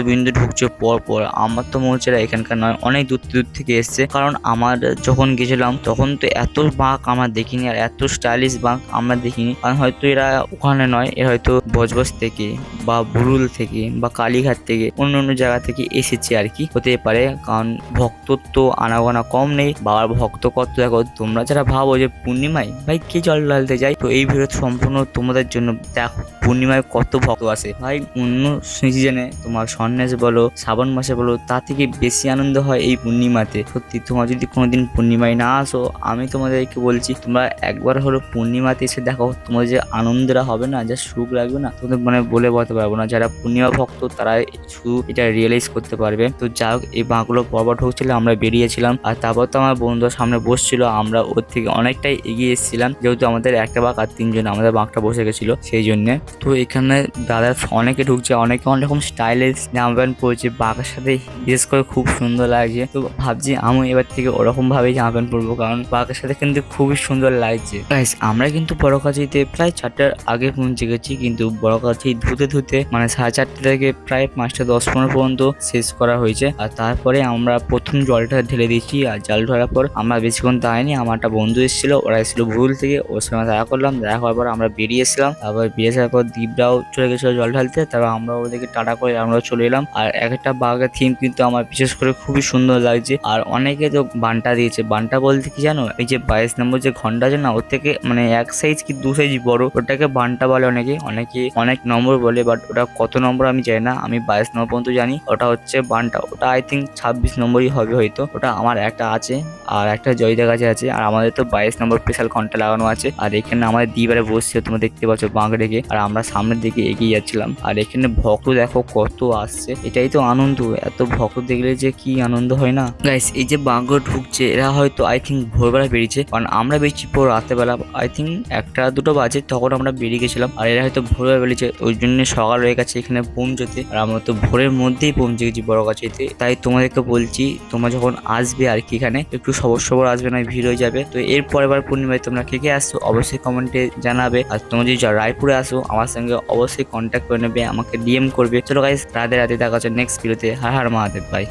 বিন্দু ঢুকছে পর পর। আমার তো মনে হচ্ছে এখানকার নয়, অনেক দূর দূর থেকে এসছে। কারণ আমার যখন গেছিলাম তখন তো এত বাঁক আমরা দেখিনি, আর এত স্টাইলিশ বাঁক আমরা দেখিনি। কারণ হয়তো এরা ওখানে নয়, এরা হয়তো বজবজ থেকে বা বুরুল থেকে বা কালীঘাট থেকে অন্য অন্য জায়গা থেকে এসেছে আর কি, হতে পারে। কারণ ভক্তর তো আনাগোনা কম নেই, বাবার ভক্ত কত দেখো। তোমরা যারা ভাবো যে পূর্ণিমায় ভাই কে জল ঢালতে যায়, তো এই ভিডিও সম্পূর্ণ তোমাদের জন্য। দেখো পূর্ণিমায় কত ভক্ত আসে ভাই। অন্য সিজনে তোমার সন্ন্যাস বলো, শ্রাবণ মাসে বলো, তা থেকে বেশি আনন্দ হয় এই পূর্ণিমাতে। সত্যি তোমরা যদি কোনোদিন পূর্ণিমায় না আসো, আমি তোমাদেরকে বলছি তোমরা একবার হলো পূর্ণিমাতে এসে দেখো, তোমাদের যে আনন্দটা হবে না, যা সুখ লাগবে না, তোমাদের মানে বলে বলতে পারবো না। যারা পূর্ণিমা ভক্ত তারা শুধু এটা রিয়েলাইজ করতে পারবে। তো যা হোক, এই বাঁকগুলো পরপর ঢুকছিল, আমরা বেরিয়েছিলাম। আর তারপর তো আমার বন্ধুর সামনে বসছিল, আমরা ওর থেকে অনেকটাই এগিয়ে এসেছিলাম, যেহেতু আমাদের একটা বাঁক আর তিনজন, আমাদের বাঁকটা বসে গেছিল সেই জন্যে। তো এখানে দাদা অনেকে ঢুকছে, অনেকে অনেক রকম স্টাইলিশ জামা প্যান্ট পরছে, বাঁকের সাথে বিশেষ করে খুব সুন্দর লাগছে। তো ভাবছি আমি এবার থেকে ওরকম ভাবেই জামা প্যান্ট পরবো, কারণ বাঁকের সাথে কিন্তু খুবই সুন্দর লাগছে। গাইস আমরা কিন্তু বড়কাছিতে প্রায় 4টার আগে পৌঁছে গেছি, কিন্তু বড়কাছি ধুতে ধুতে মানে 4:30 থেকে প্রায় 5:10-15 পর্যন্ত শেষ করা হয়েছে। আর তারপরে আমরা প্রথম জলটা ঢেলে দিচ্ছি, আর জল ঢালার পর আমরা বেশিক্ষণ দাঁড়াইনি। আমার একটা বন্ধু এসেছিল, ওরা এসেছিল ভুল থেকে, ওর সঙ্গে দেখা করলাম। দেখা করার পর আমরা বেরিয়ে এসলাম। তারপর বেরিয়ে আসার পর দীপরাও চলে গেছিল জল ঢালতে, তারপর আমরা ওদেরকে টাটা করে আমরা চলে এলাম। আর একটা বাঘের থিম কিন্তু আমার বিশেষ করে খুবই সুন্দর লাগছে। আর অনেকে তো বানটা দিয়েছে, বানটা বলতে কি জানো, এই যে 22 নম্বর যে ঘন্টা আছে না, ওর থেকে মানে 1 সাইজ কি 2 সাইজ বড়, ওটাকে বানটা বলে অনেকে, অনেকে অনেক নম্বর বলে, বাট ওটা কত নম্বর আমি জানি না। আমি 22 নম্বর পর্যন্ত জানি ওটা হচ্ছে বানটা। ওটা আই থিঙ্ক 26 নম্বরই হবে হয়তো। ওটা আমার একটা আছে, আর একটা জয়িতা কাছে আছে, আর আমাদের তো 22 নম্বর স্পেশাল ঘন্টা লাগানো আছে। আর এখানে আমাদের দ্বীপারে বসছে, তোমরা দেখতে পাচ্ছ বাঁক রেখে। আর আমরা সামনের দিকে এগিয়ে যাচ্ছিলাম। আর এখানে ভক্ত দেখো কত আসছে, এটাই তো আনন্দ। এত ভক্ত দেখলে যে কি আনন্দ হয় না গাইস। এই যে বাঁকগুলো ঢুকছে, এরা হয়তো আই থিঙ্ক ভোরবেলা বেরিয়েছে, কারণ আমরা বেরিয়েছি পুরো রাতেবেলা। আই থিঙ্ক 1-2 বাজে তখন আমরা বেরিয়ে গেছিলাম। আর এরা হয়তো ভোরবেলা বেরিয়েছে, ওই জন্য সকাল হয়ে গেছে এখানে পৌঁছতে। আর আমরা তো ভোরের মধ্যেই পৌঁছে গেছি বড়গাছিতে। তাই তোমাদেরকে বলছি, তোমরা যখন আসবে আর কি, এখানে একটু সবর সবর আসবে, না ভিড় হয়ে যাবে। তো এর পরের বার পূর্ণিমায় তোমরা কে কে আসছো অবশ্যই কমেন্টে জানাবে। আর তোমরা যদি রায়পুরে আসো, আমার সঙ্গে অবশ্যই কন্ট্যাক্ট করে নেবে, আমাকে ডিএম করবে। চলো গাইস, রাধে রাধে, দেখা হচ্ছে নেক্সট ভিডিওতে। হর হর মহাদেব ভাই।